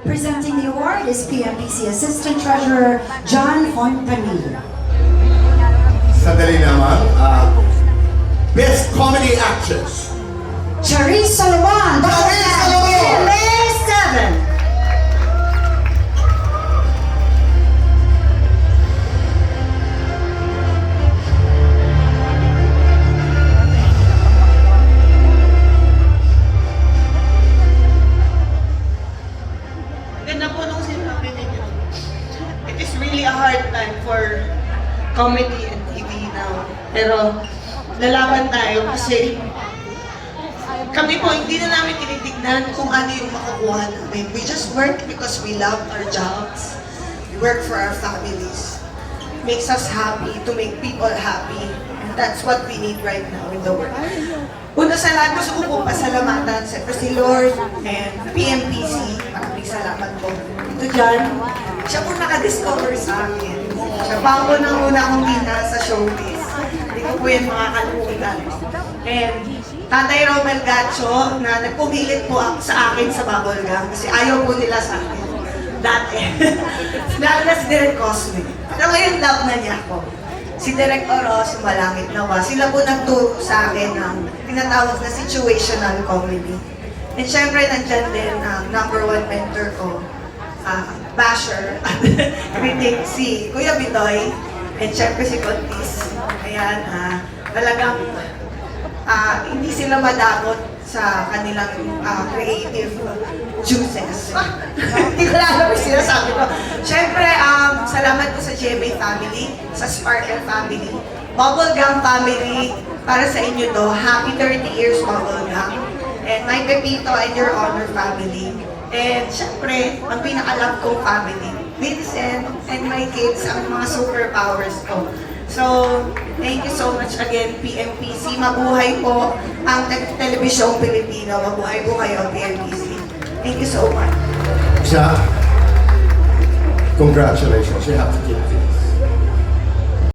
Presenting the award is PMPC Assistant Treasurer John Fontanilla. Sandali naman, Best Comedy Actress. Charisse Salomon, Charisse Salomon! May 7. Ganda po nung sinabi ninyo. It is really a hard time for comedy and TV now. Pero lalaban tayo kasi kami po hindi na namin tinitignan kung ano yung makukuha namin. We just work because we love our jobs. We work for our families. It makes us happy to make people happy. And that's what we need right now in the world. Una sa lahat, gusto ko po pasalamatan sa si Lord and PMPC. Maraming salamat po. Ito dyan, siya po nakadiscover sa akin. Siya pa po nang una akong bina sa showbiz. Hindi ko po yan makakalimutan. And Tatay Romel Gacho, na nagpumilit po sa akin sa Bubble Gang kasi ayaw po nila sa akin. Dati. Lalo na si Direk Cosme. Pero ngayon love na niya ako. Si Direk Oros, Malangit Nawa, sila po nagturo sa akin ng tinatawag na situational comedy. And syempre, nandyan din ang number one mentor ko, basher, critic, si Kuya Bitoy, and syempre si Contis. Ayan, talagang hindi sila madakot sa kanilang creative juices. Hindi ko lang alam yung sinasabi ko. Siyempre, salamat po sa GMA family, sa Sparkle family, Bubble Gang family, para sa inyo to, happy 30 years Bubble Gang, and my Pepito and Your Honor family, and siyempre, ang pinaka-love kong family, Vincent and my kids, ang mga superpowers ko. So, thank you so much again, PMPC. Mabuhay po ang telebisyong Pilipino. Mabuhay po kayo, PMPC. Thank you so much. Siya, congratulations. You have to keep